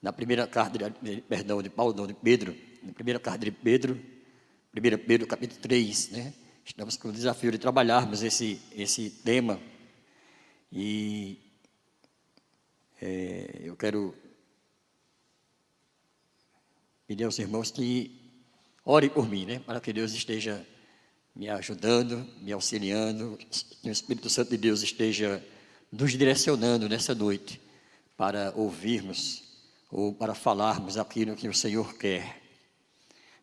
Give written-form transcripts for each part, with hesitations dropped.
na primeira carta, de Paulo, não, de Pedro, na primeira carta de Pedro, 1 Pedro, capítulo 3, né? Estamos com o desafio de trabalharmos esse tema. E eu quero pedir aos irmãos que orem por mim, né? Para que Deus esteja me ajudando, me auxiliando, que o Espírito Santo de Deus esteja nos direcionando nessa noite para ouvirmos ou para falarmos aquilo que o Senhor quer.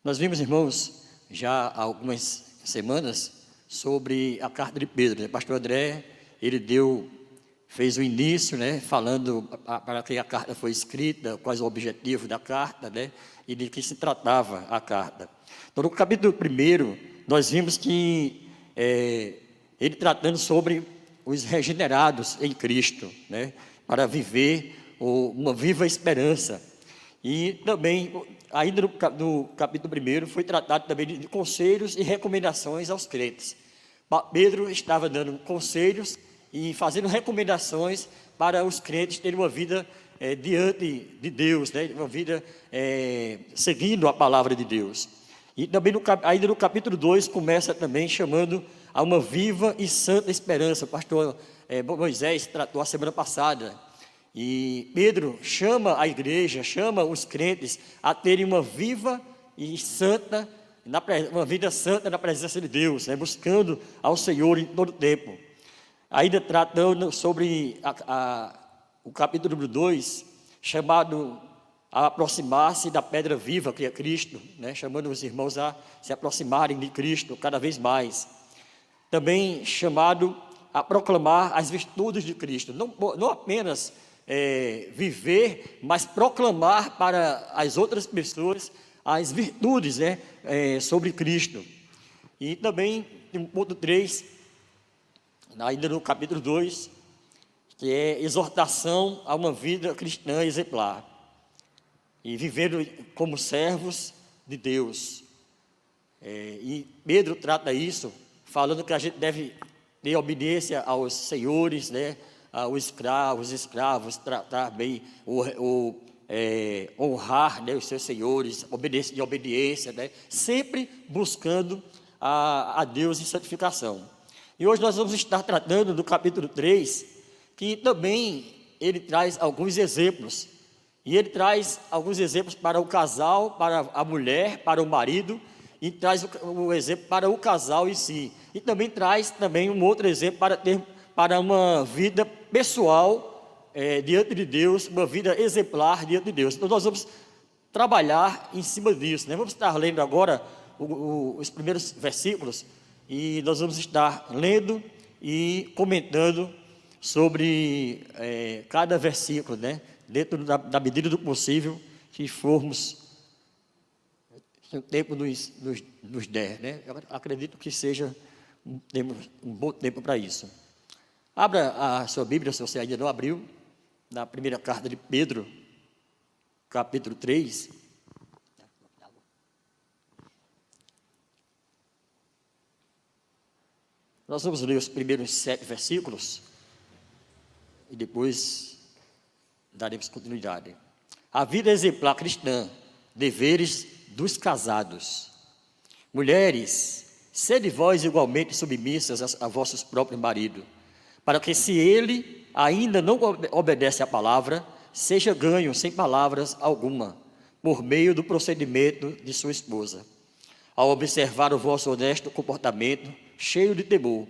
Nós vimos, irmãos, já há algumas semanas sobre a carta de Pedro, né? Pastor André, ele fez o início, né, falando para que a carta foi escrita, quais o objetivo da carta, né, e de que se tratava a carta. Então, no capítulo 1, nós vimos que ele tratando sobre os regenerados em Cristo, né, para viver uma viva esperança. E também, ainda no capítulo 1, foi tratado também de conselhos e recomendações aos crentes. Pedro estava dando conselhos e fazendo recomendações para os crentes terem uma vida diante de Deus, né? Uma vida seguindo a palavra de Deus. E também, ainda no capítulo 2, começa também chamando a uma viva e santa esperança. O pastor Moisés tratou a semana passada. E Pedro chama a igreja, chama os crentes a terem uma viva e santa, uma vida santa na presença de Deus, né? Buscando ao Senhor em todo o tempo. Ainda tratando sobre o capítulo 2, chamado a aproximar-se da pedra viva que é Cristo, né? Chamando os irmãos a se aproximarem de Cristo cada vez mais. Também chamado a proclamar as virtudes de Cristo, não apenas viver, mas proclamar para as outras pessoas as virtudes, né, sobre Cristo. E também, no ponto 3, ainda no capítulo 2, que é exortação a uma vida cristã exemplar, e viver como servos de Deus. E Pedro trata isso, falando que a gente deve ter obediência aos senhores, né, aos escravos, tratar bem, honrar, né, os seus senhores, obediência, né, sempre buscando a Deus em santificação. E hoje nós vamos estar tratando do capítulo 3, que também ele traz alguns exemplos. E ele traz alguns exemplos para o casal, para a mulher, para o marido, e traz o exemplo para o casal em si. E também traz um outro exemplo para uma vida pessoal diante de Deus, uma vida exemplar diante de Deus. Então nós vamos trabalhar em cima disso, né? Vamos estar lendo agora os primeiros versículos, e nós vamos estar lendo e comentando sobre cada versículo, né? Dentro da medida do possível, que formos o tempo nos der, né? Eu acredito que seja um bom tempo para isso. Abra a sua Bíblia, se você ainda não abriu, na primeira carta de Pedro, capítulo 3. Nós vamos ler os primeiros 7 versículos e depois daremos continuidade. A vida exemplar cristã, deveres dos casados. Mulheres, sede vós igualmente submissas a vossos próprios maridos, para que, se ele ainda não obedece à palavra, seja ganho sem palavras alguma, por meio do procedimento de sua esposa, ao observar o vosso honesto comportamento, cheio de temor.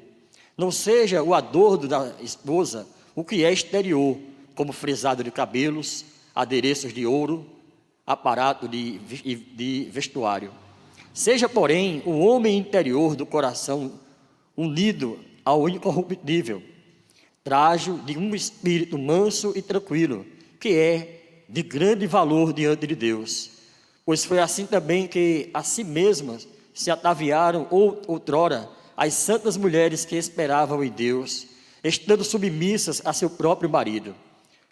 Não seja o adorno da esposa o que é exterior, como frisado de cabelos, adereços de ouro, aparato de vestuário. Seja, porém, o homem interior do coração unido ao incorruptível, trajo de um espírito manso e tranquilo, que é de grande valor diante de Deus. Pois foi assim também que a si mesmas se ataviaram outrora as santas mulheres que esperavam em Deus, estando submissas a seu próprio marido,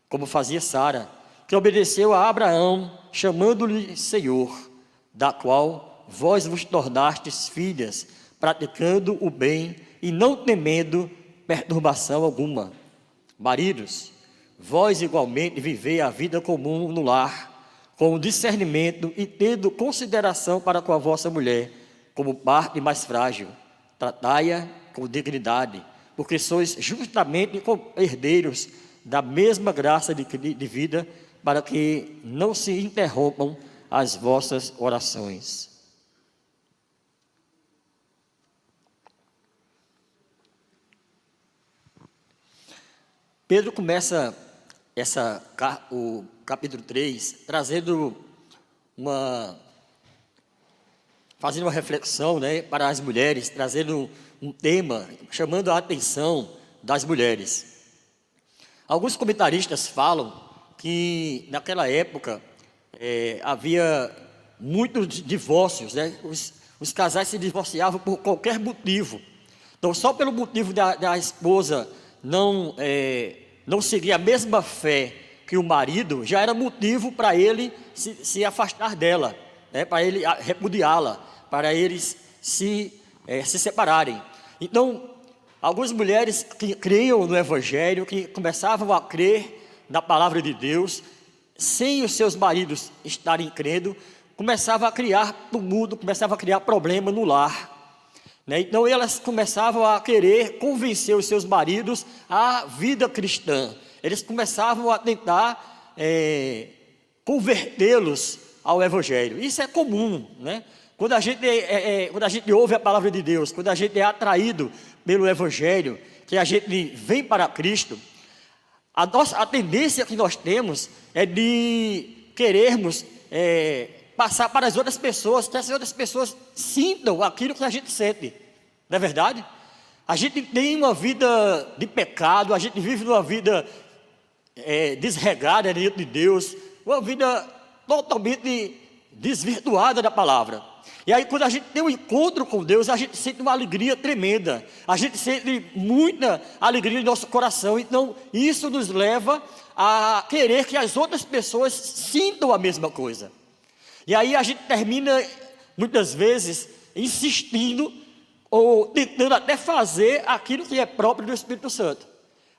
como fazia Sara, que obedeceu a Abraão, chamando-lhe Senhor, da qual vós vos tornastes filhas, praticando o bem e não temendo perturbação alguma. Maridos, vós igualmente vivei a vida comum no lar, com discernimento e tendo consideração para com a vossa mulher, como parte mais frágil. Tratai-a com dignidade, porque sois justamente herdeiros da mesma graça de vida, para que não se interrompam as vossas orações. Pedro começa o capítulo 3 fazendo uma reflexão, né, para as mulheres, trazendo um tema, chamando a atenção das mulheres. Alguns comentaristas falam que naquela época havia muitos divórcios, né? Os casais se divorciavam por qualquer motivo. Então, só pelo motivo da esposa não seguir a mesma fé que o marido, já era motivo para ele se afastar dela, né? Para ele repudiá-la, para eles se separarem. Então, algumas mulheres que criam no Evangelho, que começavam a crer na palavra de Deus, sem os seus maridos estarem crendo, começavam a criar tumulto, começavam a criar problema no lar, né? Então elas começavam a querer convencer os seus maridos à vida cristã. Eles começavam a tentar convertê-los ao Evangelho. Isso é comum, né? Quando a gente ouve a palavra de Deus, quando a gente é atraído pelo Evangelho, que a gente vem para Cristo, a tendência que nós temos é de querermos passar para as outras pessoas, que as outras pessoas sintam aquilo que a gente sente, não é verdade? A gente tem uma vida de pecado, a gente vive uma vida desregada diante de Deus, uma vida totalmente desvirtuada da palavra. E aí, quando a gente tem um encontro com Deus, a gente sente uma alegria tremenda, a gente sente muita alegria no nosso coração. Então, isso nos leva a querer que as outras pessoas sintam a mesma coisa. E aí a gente termina, muitas vezes, insistindo ou tentando até fazer aquilo que é próprio do Espírito Santo.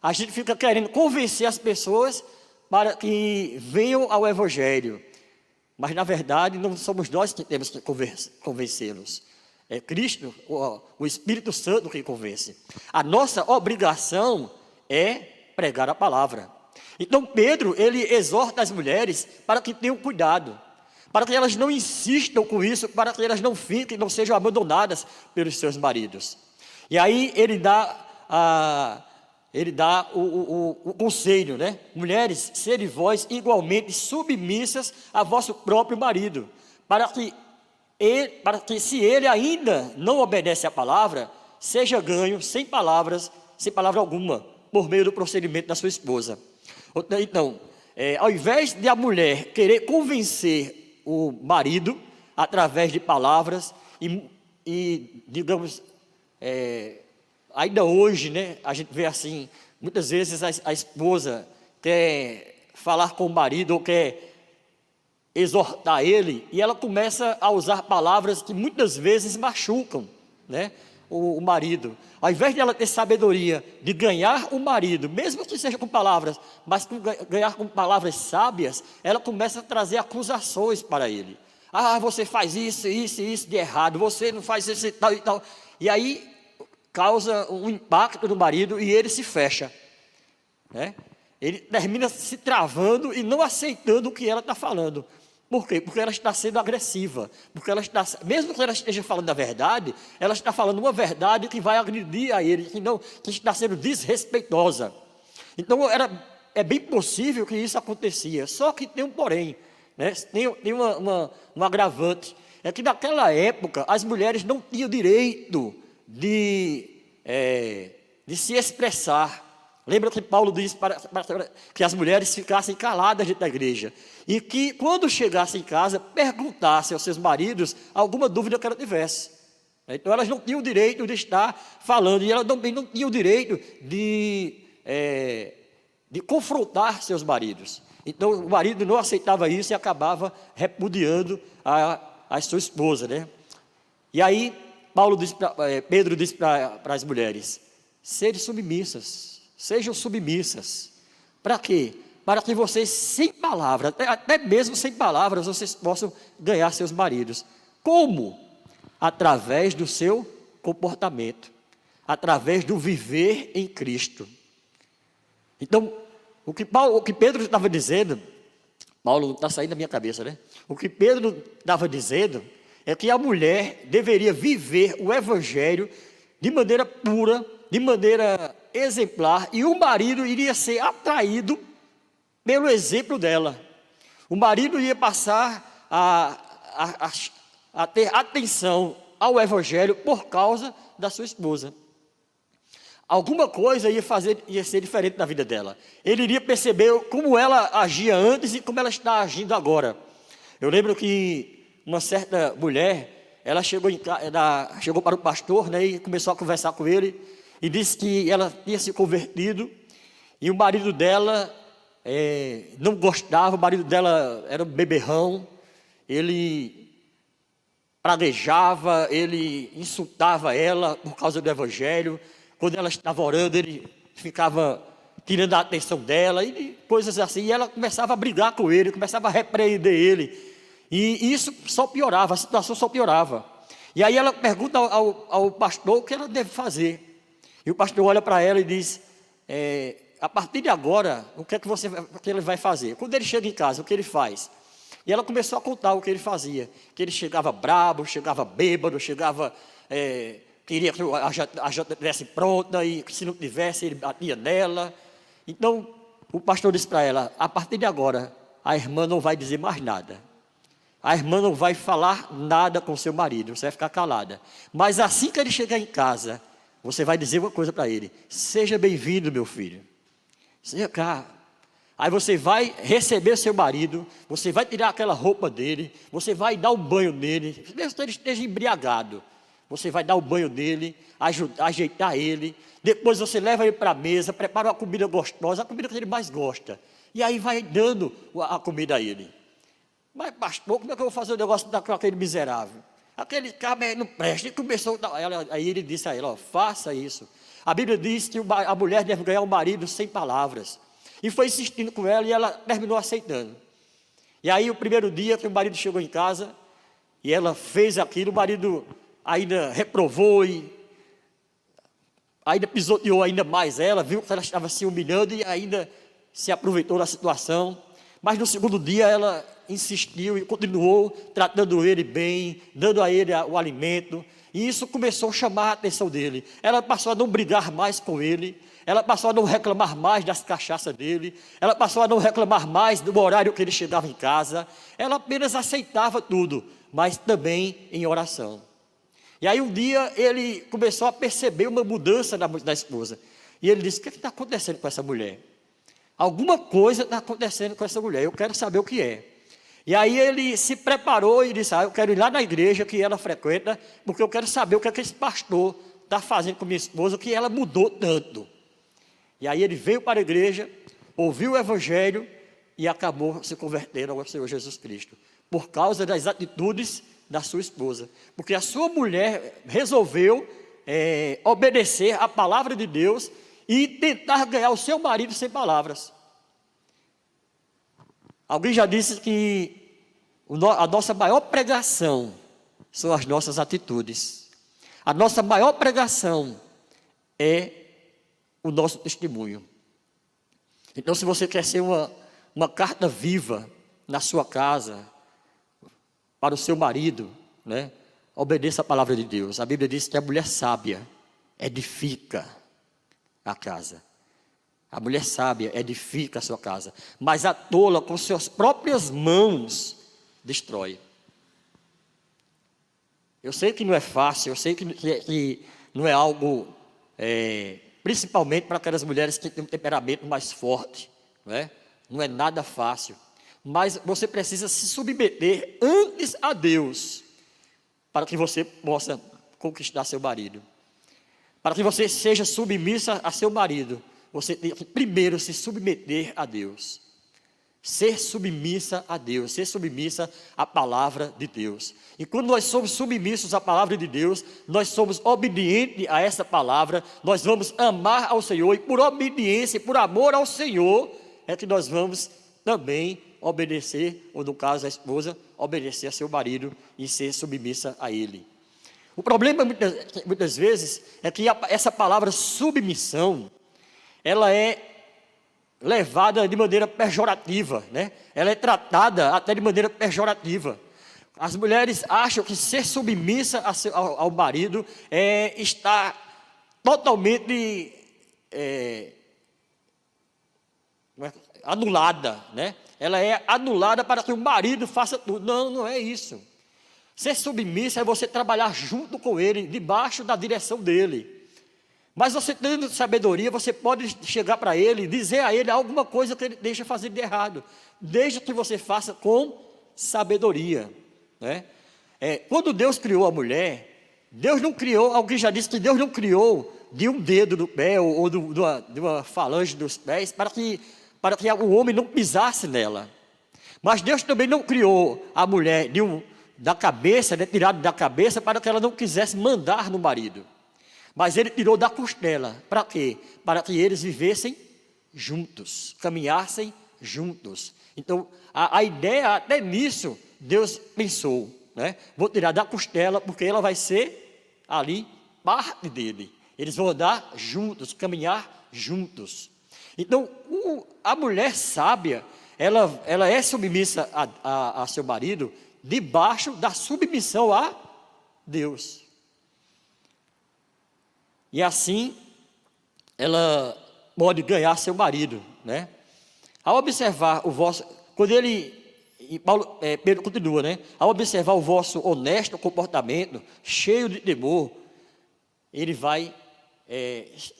A gente fica querendo convencer as pessoas para que venham ao Evangelho. Mas, na verdade, não somos nós que temos que convencê-los. É Cristo, o Espírito Santo que convence. A nossa obrigação é pregar a palavra. Então, Pedro, ele exorta as mulheres para que tenham cuidado, para que elas não insistam com isso, para que elas não fiquem, não sejam abandonadas pelos seus maridos. E aí ele dá o conselho, né? Mulheres, sede vós igualmente submissas a vosso próprio marido, para que se ele ainda não obedece à palavra, seja ganho sem palavra alguma, por meio do procedimento da sua esposa. Então, ao invés de a mulher querer convencer o marido através de palavras e digamos, ainda hoje, né, a gente vê assim, muitas vezes a esposa quer falar com o marido ou quer exortar ele, e ela começa a usar palavras que muitas vezes machucam, né, o marido. Ao invés de ela ter sabedoria de ganhar o marido, mesmo que seja com palavras, mas ganhar com palavras sábias, ela começa a trazer acusações para ele. Ah, você faz isso, isso e isso de errado, você não faz isso e tal e tal. E aí causa um impacto no marido e ele se fecha, né? Ele termina se travando e não aceitando o que ela está falando. Por quê? Porque ela está sendo agressiva, porque mesmo que ela esteja falando a verdade, ela está falando uma verdade que vai agredir a ele, que está sendo desrespeitosa. Então é bem possível que isso acontecia, só que tem um porém, né? Tem um agravante, é que naquela época as mulheres não tinham direito de se expressar. Lembra que Paulo disse para que as mulheres ficassem caladas dentro da igreja, e que quando chegassem em casa, perguntassem aos seus maridos alguma dúvida que ela tivesse. Então elas não tinham o direito de estar falando, e elas também não tinham o direito de confrontar seus maridos. Então o marido não aceitava isso e acabava repudiando a sua esposa, né? E aí Pedro disse para as mulheres: sejam submissas. Para quê? Para que vocês, sem palavras, até mesmo sem palavras, vocês possam ganhar seus maridos. Como? Através do seu comportamento, através do viver em Cristo. Então, o que Pedro estava dizendo, Paulo está saindo da minha cabeça, né? O que Pedro estava dizendo é que a mulher deveria viver o evangelho de maneira pura, de maneira exemplar, e o marido iria ser atraído pelo exemplo dela. O marido ia passar a ter atenção ao evangelho por causa da sua esposa. Alguma coisa ia ser diferente na vida dela. Ele iria perceber como ela agia antes e como ela está agindo agora. Eu lembro que uma certa mulher, ela chegou para o pastor, né, e começou a conversar com ele, e disse que ela tinha se convertido, e o marido dela não gostava, o marido dela era um beberrão, ele praguejava, ele insultava ela por causa do evangelho. Quando ela estava orando, ele ficava tirando a atenção dela, e coisas assim, e ela começava a brigar com ele, começava a repreender ele, e isso só piorava, a situação só piorava. E aí ela pergunta ao pastor o que ela deve fazer, e o pastor olha para ela e diz, a partir de agora, o que é que ele vai fazer? Quando ele chega em casa, o que ele faz? E ela começou a contar o que ele fazia, que ele chegava brabo, chegava bêbado, queria que a janta estivesse pronta, e se não tivesse, ele batia nela. Então, o pastor disse para ela, a partir de agora, a irmã não vai dizer mais nada. A irmã não vai falar nada com seu marido, você vai ficar calada. Mas assim que ele chegar em casa, você vai dizer uma coisa para ele, seja bem-vindo, meu filho. Seja cá. Aí você vai receber seu marido, você vai tirar aquela roupa dele, você vai dar um banho nele, mesmo que ele esteja embriagado. Você vai dar o banho dele, ajeitar ele, depois você leva ele para a mesa, prepara uma comida gostosa, a comida que ele mais gosta, e aí vai dando a comida a ele. Mas pastor, como é que eu vou fazer o negócio com aquele miserável? Aquele cara não presta, e começou, aí ele disse a ela, faça isso. A Bíblia diz que a mulher deve ganhar o marido sem palavras, e foi insistindo com ela, e ela terminou aceitando. E aí o primeiro dia que o marido chegou em casa, e ela fez aquilo, o marido ainda reprovou e ainda pisoteou ainda mais ela, viu que ela estava se humilhando e ainda se aproveitou da situação. Mas no segundo dia ela insistiu e continuou tratando ele bem, dando a ele o alimento, e isso começou a chamar a atenção dele. Ela passou a não brigar mais com ele, ela passou a não reclamar mais das cachaças dele, ela passou a não reclamar mais do horário que ele chegava em casa, ela apenas aceitava tudo, mas também em oração. E aí um dia ele começou a perceber uma mudança da esposa. E ele disse, o que está acontecendo com essa mulher? Alguma coisa está acontecendo com essa mulher, eu quero saber o que é. E aí ele se preparou e disse, eu quero ir lá na igreja que ela frequenta, porque eu quero saber o que é que esse pastor está fazendo com minha esposa, que ela mudou tanto. E aí ele veio para a igreja, ouviu o evangelho e acabou se convertendo ao Senhor Jesus Cristo, por causa das atitudes da sua esposa, porque a sua mulher resolveu obedecer à palavra de Deus e tentar ganhar o seu marido sem palavras. Alguém já disse que a nossa maior pregação são as nossas atitudes. A nossa maior pregação é o nosso testemunho. Então, se você quer ser uma carta viva na sua casa, para o seu marido, né? Obedeça a palavra de Deus. A Bíblia diz que a mulher sábia edifica a casa. A mulher sábia edifica a sua casa, mas a tola com suas próprias mãos destrói. Eu sei que não é fácil, eu sei que não é algo, principalmente para aquelas mulheres que têm um temperamento mais forte, né? Não é nada fácil. Mas você precisa se submeter antes a Deus, para que você possa conquistar seu marido. Para que você seja submissa a seu marido, você tem que primeiro se submeter a Deus. Ser submissa a Deus, ser submissa à palavra de Deus. E quando nós somos submissos à palavra de Deus, nós somos obedientes a essa palavra, nós vamos amar ao Senhor, e por obediência e por amor ao Senhor, é que nós vamos também obedecer, ou no caso a esposa, obedecer a seu marido e ser submissa a ele. O problema muitas vezes é que essa palavra submissão, ela é levada de maneira pejorativa, né? Ela é tratada até de maneira pejorativa. As mulheres acham que ser submissa ao marido é estar totalmente anulada, né? Ela é anulada para que o marido faça tudo. Não, não é isso. Ser submissa é você trabalhar junto com ele, debaixo da direção dele. Mas você tendo sabedoria, você pode chegar para ele, dizer a ele alguma coisa que ele deixa fazer de errado, desde que você faça com sabedoria, né? Quando Deus criou a mulher, Deus não criou, alguém já disse que Deus não criou de um dedo do pé ou de uma falange dos pés para que o homem não pisasse nela. Mas Deus também não criou a mulher da cabeça, né, tirado da cabeça, para que ela não quisesse mandar no marido. Mas ele tirou da costela. Para quê? Para que eles vivessem juntos, caminhassem juntos. Então, a ideia, até nisso, Deus pensou, né? Vou tirar da costela, porque ela vai ser ali parte dele. Eles vão andar juntos, caminhar juntos. Então, a mulher sábia, ela é submissa a seu marido, debaixo da submissão a Deus. E assim, ela pode ganhar seu marido, né? Ao observar o vosso, quando Pedro continua, né? Ao observar o vosso honesto comportamento, cheio de temor, ele vai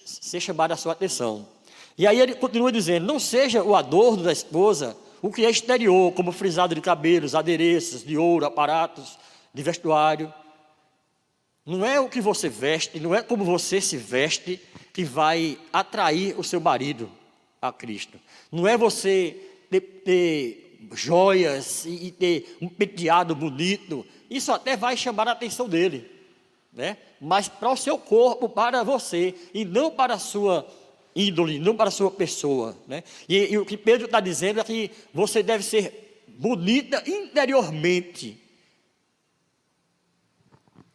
ser chamado a sua atenção. E aí ele continua dizendo, não seja o adorno da esposa o que é exterior, como frisado de cabelos, adereços de ouro, aparatos de vestuário. Não é o que você veste, não é como você se veste que vai atrair o seu marido a Cristo. Não é você ter joias e ter um penteado bonito. Isso até vai chamar a atenção dele, né? Mas para o seu corpo, para você, e não para a sua índole, não para a sua pessoa, né? E o que Pedro está dizendo é que você deve ser bonita interiormente.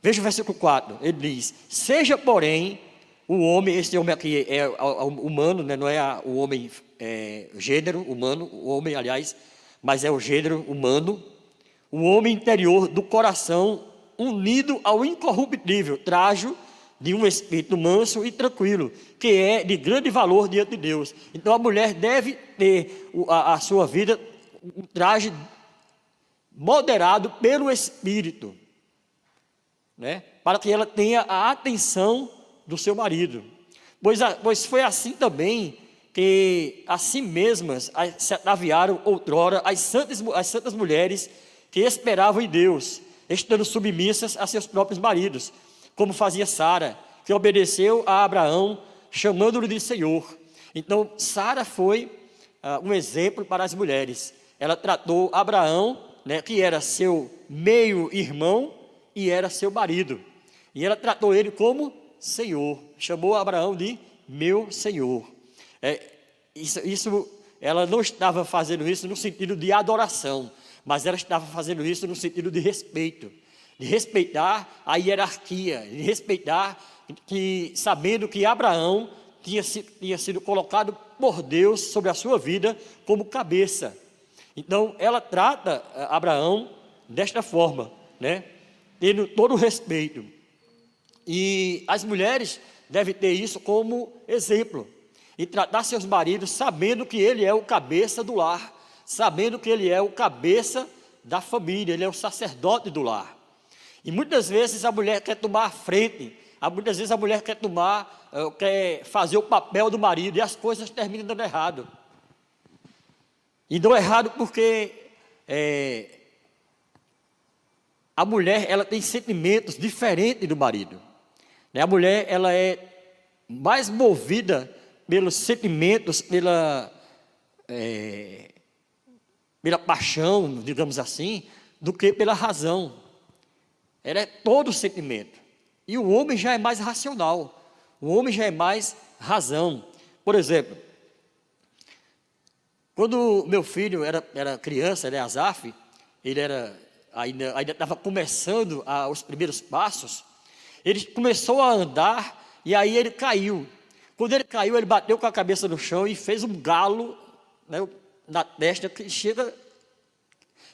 Veja o versículo 4, ele diz, seja porém o homem, esse homem aqui é humano, né? Não é o homem gênero humano, o homem aliás, mas é o gênero humano, o homem interior do coração unido ao incorruptível trajo de um espírito manso e tranquilo, que é de grande valor diante de Deus. Então a mulher deve ter a sua vida, um traje moderado pelo Espírito, né? Para que ela tenha a atenção do seu marido. Pois foi assim também que a si mesmas se ataviaram outrora as santas mulheres que esperavam em Deus, estando submissas a seus próprios maridos, como fazia Sara, que obedeceu a Abraão, chamando-lhe de Senhor. Então, Sara foi um exemplo para as mulheres. Ela tratou Abraão, né, que era seu meio-irmão e era seu marido. E ela tratou ele como Senhor. Chamou Abraão de meu Senhor. Ela não estava fazendo isso no sentido de adoração, mas ela estava fazendo isso no sentido de respeito. De respeitar a hierarquia, de respeitar sabendo que Abraão tinha sido colocado por Deus sobre a sua vida como cabeça. Então ela trata Abraão desta forma, né? Tendo todo o respeito. E as mulheres devem ter isso como exemplo, e tratar seus maridos sabendo que ele é o cabeça do lar, sabendo que ele é o cabeça da família, ele é o sacerdote do lar. E muitas vezes a mulher quer tomar a frente, muitas vezes a mulher quer fazer o papel do marido, e as coisas terminam dando errado. E dão errado porque a mulher, ela tem sentimentos diferentes do marido, né? A mulher, ela é mais movida pelos sentimentos, pela paixão, digamos assim, do que pela razão. Ela é todo sentimento. E o homem já é mais racional. O homem já é mais razão. Por exemplo, Quando meu filho era criança, né, Asaf, ele ainda estava começando os primeiros passos, ele começou a andar e aí ele caiu. Quando ele caiu, ele bateu com a cabeça no chão e fez um galo, né, na testa, que chega.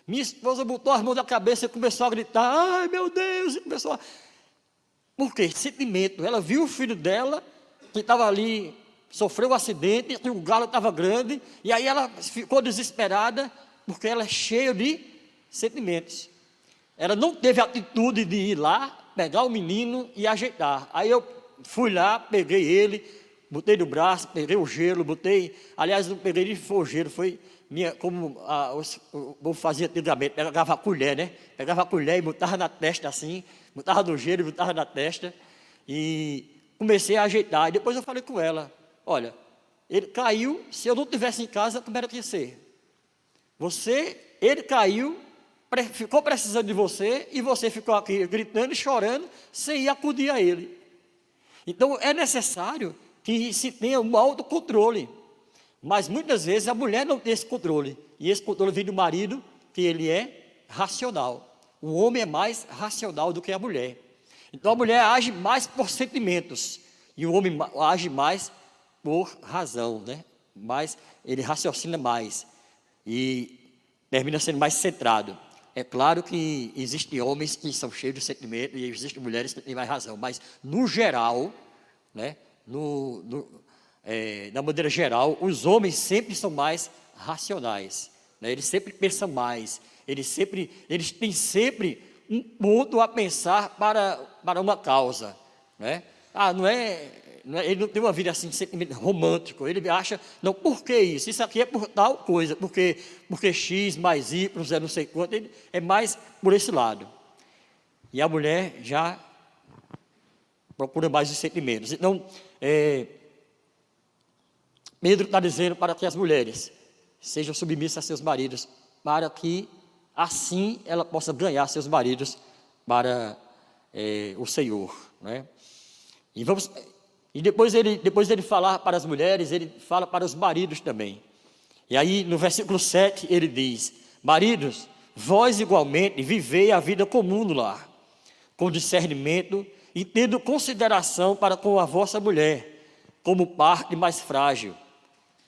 Minha esposa botou as mãos na cabeça e começou a gritar, ai meu Deus, e começou a... Por quê? Sentimento. Ela viu o filho dela, que estava ali, sofreu um acidente, e o galo estava grande, e aí ela ficou desesperada, porque ela é cheia de sentimentos. Ela não teve a atitude de ir lá, pegar o menino e ajeitar. Aí eu fui lá, peguei ele, botei no braço, peguei o gelo, aliás, não peguei nem foi o gelo, foi como o povo fazia antigamente, pegava a colher, né? Pegava a colher e botava na testa assim, botava no gelo e botava na testa, e comecei a ajeitar. E depois eu falei com ela, olha, ele caiu, se eu não estivesse em casa, como era que ia ser? Ele caiu, ficou precisando de você, e você ficou aqui gritando e chorando, sem ir acudir a ele. Então é necessário que se tenha um autocontrole, mas muitas vezes a mulher não tem esse controle, e esse controle vem do marido, que ele é racional. O homem é mais racional do que a mulher. Então a mulher age mais por sentimentos, e o homem age mais por razão, né? Mas ele raciocina mais, e termina sendo mais centrado. É claro que existem homens que são cheios de sentimento, e existem mulheres que têm mais razão, mas no geral, né, da maneira geral, os homens sempre são mais racionais, né? Eles sempre pensam mais, eles têm sempre um ponto a pensar para uma causa, né? Ele não tem uma vida assim, sentimento romântico, ele acha, não, por que isso? Isso aqui é por tal coisa, porque X mais Y, não sei quanto, ele é mais por esse lado. E a mulher já procura mais os sentimentos. Então, Pedro está dizendo para que as mulheres sejam submissas a seus maridos, para que assim ela possa ganhar seus maridos para o Senhor, né? E depois ele falar para as mulheres, ele fala para os maridos também. E aí no versículo 7 ele diz, maridos, vós igualmente vivei a vida comum no lar, com discernimento e tendo consideração para com a vossa mulher, como parte mais frágil.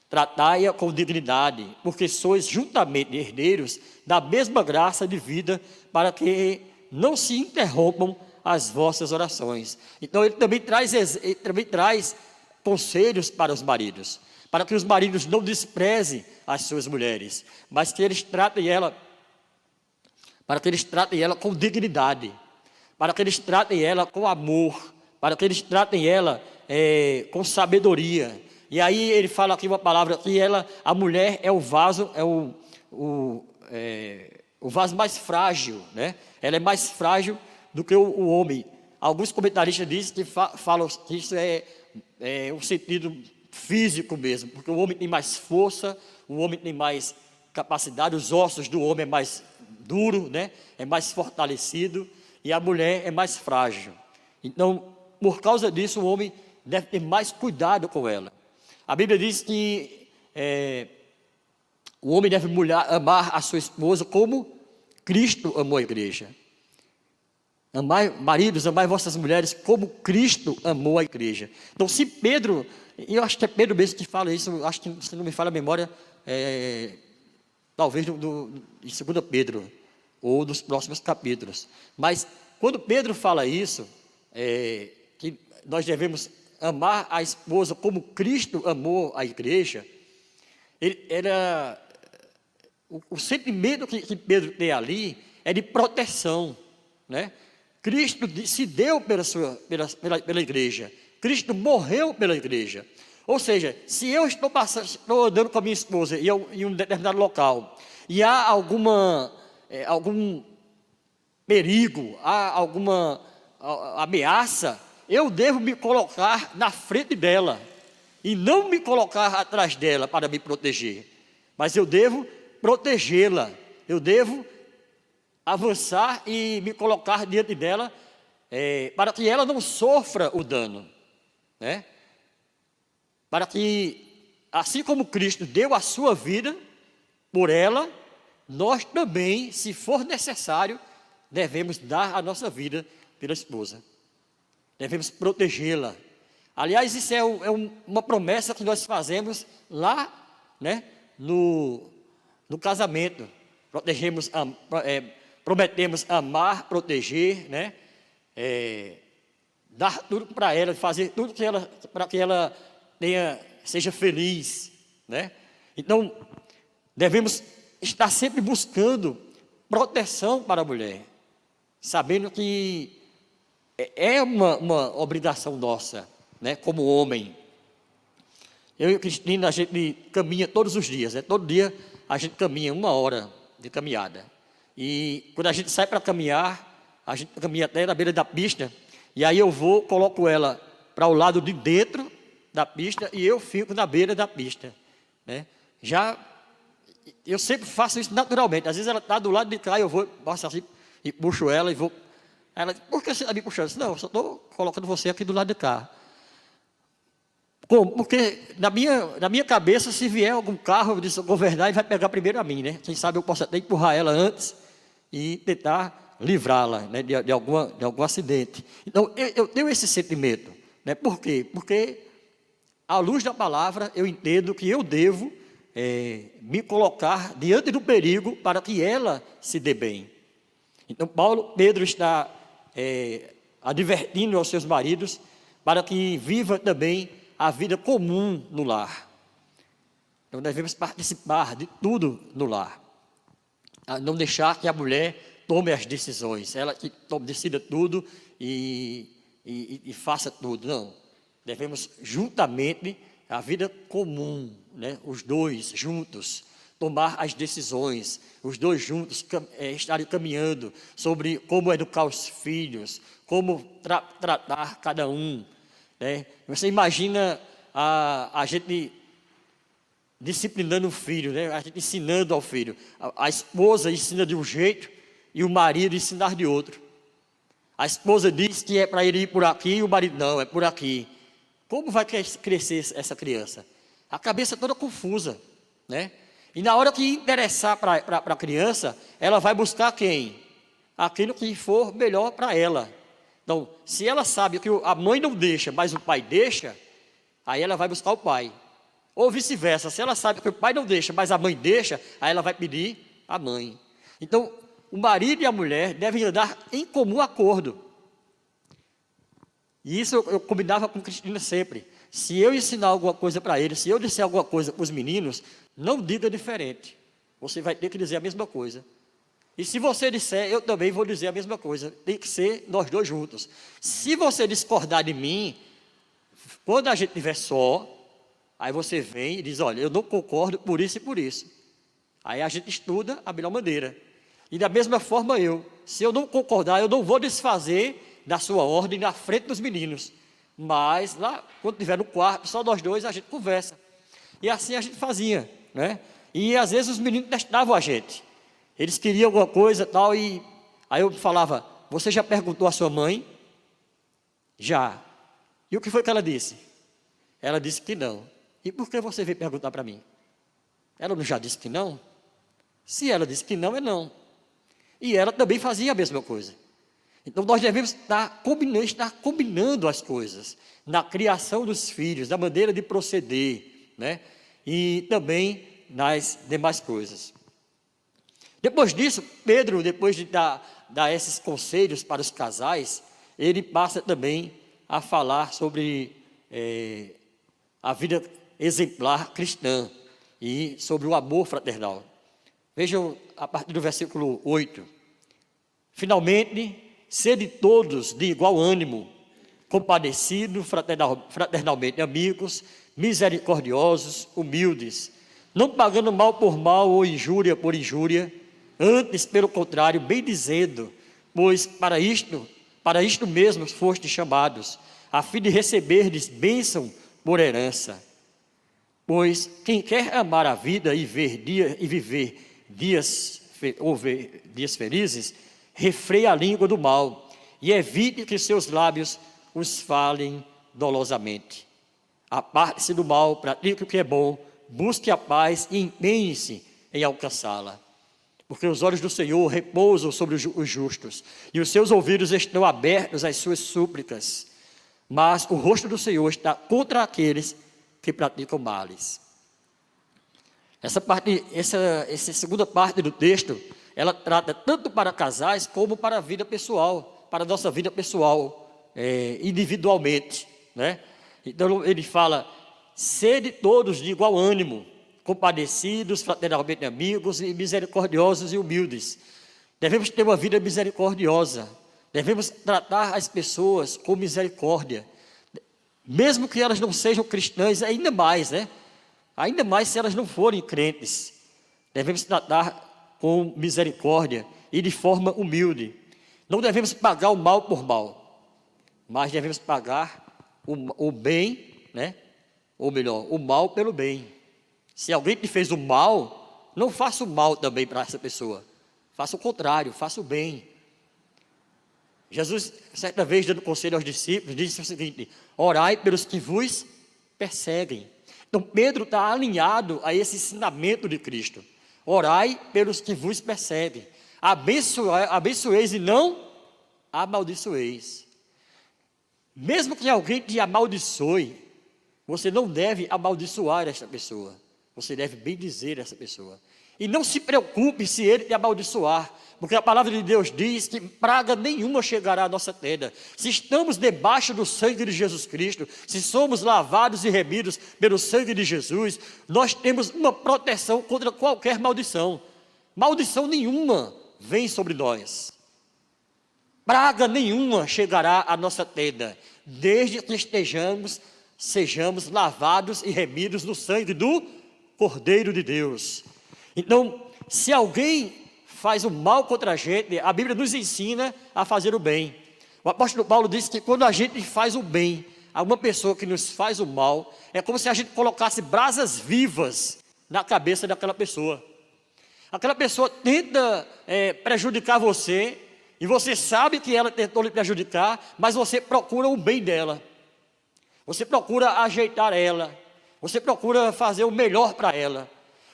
Tratai-a com dignidade, porque sois juntamente herdeiros da mesma graça de vida, para que não se interrompam as vossas orações. Então ele também traz conselhos para os maridos, para que os maridos não desprezem as suas mulheres, mas que eles tratem ela com dignidade, para que eles tratem ela com amor, para que eles tratem ela com sabedoria. E aí ele fala aqui uma palavra que a mulher é o vaso, o vaso mais frágil, né? Ela é mais frágil do que o homem. Alguns comentaristas dizem que falam que isso é um sentido físico mesmo, porque o homem tem mais força, o homem tem mais capacidade, os ossos do homem é mais duro, né? É mais fortalecido, e a mulher é mais frágil. Então, por causa disso, o homem deve ter mais cuidado com ela. A Bíblia diz que o homem deve amar a sua esposa como Cristo amou a igreja. Maridos, amai vossas mulheres como Cristo amou a igreja. Então, se Pedro, eu acho que é Pedro mesmo que fala isso, acho que, se não me falha a memória, talvez em 2 Pedro, ou nos próximos capítulos. Mas, quando Pedro fala isso, que nós devemos amar a esposa como Cristo amou a igreja, o sentimento que Pedro tem ali é de proteção, né? Cristo se deu pela igreja, Cristo morreu pela igreja. Ou seja, se eu estou andando com a minha esposa em um determinado local, e há algum perigo, há alguma ameaça, eu devo me colocar na frente dela, e não me colocar atrás dela para me proteger, mas eu devo protegê-la, eu devo avançar e me colocar diante dela, para que ela não sofra o dano, né? Para que assim como Cristo deu a sua vida por ela, nós também, se for necessário, devemos dar a nossa vida pela esposa. Devemos protegê-la. Aliás, isso é uma promessa que nós fazemos lá, né, no casamento. Prometemos amar, proteger, né, dar tudo para ela, fazer tudo para que ela seja feliz, né? Então, devemos estar sempre buscando proteção para a mulher, sabendo que é uma obrigação nossa, né, como homem. Eu e a Cristina, a gente caminha todos os dias, né? Todo dia a gente caminha 1 hora de caminhada. E quando a gente sai para caminhar, a gente caminha até na beira da pista, e aí eu coloco ela para o lado de dentro da pista e eu fico na beira da pista, né? Eu sempre faço isso naturalmente. Às vezes ela está do lado de cá, eu vou, passo assim, e puxo ela e vou. Ela diz, por que você está me puxando? Eu disse, não, eu só estou colocando você aqui do lado de cá. Como? Porque na minha cabeça, se vier algum carro, eu vou verdade e vai pegar primeiro a mim, né? Quem sabe eu posso até empurrar ela antes e tentar livrá-la, né, de algum acidente. Então, eu tenho esse sentimento, né? Por quê? Porque, à luz da palavra, eu entendo que eu devo me colocar diante do perigo para que ela se dê bem. Então, Pedro está advertindo aos seus maridos para que viva também a vida comum no lar. Então, devemos participar de tudo no lar. Não deixar que a mulher tome as decisões, ela que decida tudo e faça tudo. Não. Devemos juntamente, a vida comum, né? Os dois juntos, tomar as decisões, os dois juntos estarem caminhando sobre como educar os filhos, como tratar cada um, né? Você imagina a gente disciplinando o filho, né? A gente ensinando ao filho. A esposa ensina de um jeito e o marido ensinar de outro. A esposa diz que é para ele ir por aqui e o marido não, é por aqui. Como vai crescer essa criança? A cabeça toda confusa, né? E na hora que interessar para a criança, ela vai buscar quem? Aquilo que for melhor para ela. Então, se ela sabe que a mãe não deixa, mas o pai deixa, aí ela vai buscar o pai. Ou vice-versa, se ela sabe que o pai não deixa, mas a mãe deixa, aí ela vai pedir a mãe. Então, o marido e a mulher devem andar em comum acordo. E isso eu combinava com Cristina sempre. Se eu ensinar alguma coisa para eles, se eu disser alguma coisa para os meninos, não diga diferente. Você vai ter que dizer a mesma coisa. E se você disser, eu também vou dizer a mesma coisa. Tem que ser nós dois juntos. Se você discordar de mim, quando a gente estiver só, aí você vem e diz, olha, eu não concordo por isso e por isso. Aí a gente estuda a melhor maneira. E da mesma forma se eu não concordar, eu não vou desfazer da sua ordem na frente dos meninos. Mas lá, quando estiver no quarto, só nós dois, a gente conversa. E assim a gente fazia, né? E às vezes os meninos testavam a gente. Eles queriam alguma coisa tal, e aí eu falava, você já perguntou à sua mãe? Já. E o que foi que ela disse? Ela disse que não. E por que você veio perguntar para mim? Ela não já disse que não? Se ela disse que não, é não. E ela também fazia a mesma coisa. Então nós devemos estar combinando as coisas, na criação dos filhos, na maneira de proceder, né? E também nas demais coisas. Depois disso, Pedro, depois de dar esses conselhos para os casais, ele passa também a falar sobre a vida exemplar cristã e sobre o amor fraternal. Vejam a partir do versículo 8. Finalmente, sede todos de igual ânimo, compadecidos, fraternalmente amigos, misericordiosos, humildes, não pagando mal por mal ou injúria por injúria, antes, pelo contrário, bem dizendo, pois para isto mesmo fostes chamados, a fim de receberdes bênção por herança. Pois quem quer amar a vida e viver dias felizes, refreie a língua do mal e evite que seus lábios os falem dolosamente. Aparte-se do mal, pratique o que é bom, busque a paz e empenhe-se em alcançá-la. Porque os olhos do Senhor repousam sobre os justos, e os seus ouvidos estão abertos às suas súplicas. Mas o rosto do Senhor está contra aqueles que praticam males. Essa segunda parte do texto, ela trata tanto para casais como para a vida pessoal, para a nossa vida pessoal, individualmente, né? Então ele fala: sede todos de igual ânimo, compadecidos, fraternalmente amigos e misericordiosos e humildes. Devemos ter uma vida misericordiosa, devemos tratar as pessoas com misericórdia, mesmo que elas não sejam cristãs, ainda mais, né? Ainda mais se elas não forem crentes. Devemos tratar com misericórdia e de forma humilde. Não devemos pagar o mal por mal, mas devemos pagar o bem, né? Ou melhor, o mal pelo bem. Se alguém te fez o mal, não faça o mal também para essa pessoa. Faça o contrário, faça o bem. Jesus, certa vez, dando conselho aos discípulos, disse o seguinte: orai pelos que vos perseguem. Então Pedro está alinhado a esse ensinamento de Cristo. Orai pelos que vos perseguem. Abençoeis e não amaldiçoeis. Mesmo que alguém te amaldiçoe, você não deve amaldiçoar esta pessoa. Você deve bendizer essa pessoa. E não se preocupe se ele te amaldiçoar, porque a palavra de Deus diz que praga nenhuma chegará à nossa tenda. Se estamos debaixo do sangue de Jesus Cristo, se somos lavados e remidos pelo sangue de Jesus, nós temos uma proteção contra qualquer maldição. Maldição nenhuma vem sobre nós. Praga nenhuma chegará à nossa tenda, desde que sejamos lavados e remidos no sangue do Cordeiro de Deus. Então, se alguém faz o mal contra a gente, a Bíblia nos ensina a fazer o bem. O apóstolo Paulo disse que quando a gente faz o bem a uma pessoa que nos faz o mal, é como se a gente colocasse brasas vivas na cabeça daquela pessoa. Aquela pessoa tenta prejudicar você, e você sabe que ela tentou lhe prejudicar, mas você procura o bem dela. Você procura ajeitar ela. Você procura fazer o melhor para ela.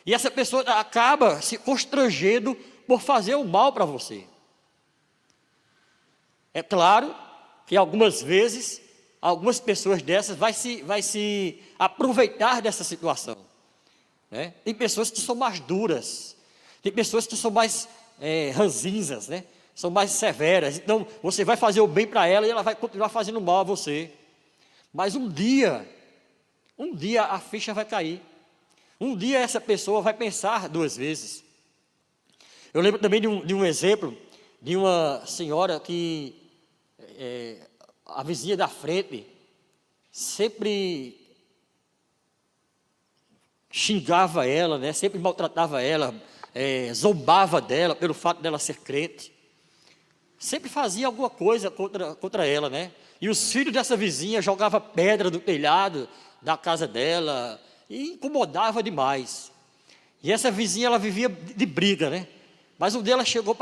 E essa pessoa acaba se constrangendo por fazer o mal para você. É claro que algumas vezes, algumas pessoas dessas vai se aproveitar dessa situação, né? Tem pessoas que são mais duras, tem pessoas que são mais ranzinzas, né? São mais severas. Então você vai fazer o bem para ela e ela vai continuar fazendo mal a você. Mas um dia a ficha vai cair. Um dia essa pessoa vai pensar duas vezes. Eu lembro também de um exemplo de uma senhora que a vizinha da frente sempre xingava ela, né? Sempre maltratava ela, zombava dela pelo fato dela ser crente. Sempre fazia alguma coisa contra ela, né? E os filhos dessa vizinha jogavam pedra do telhado da casa dela e incomodava demais. E essa vizinha, ela vivia de briga, né? Mas um dia ela chegou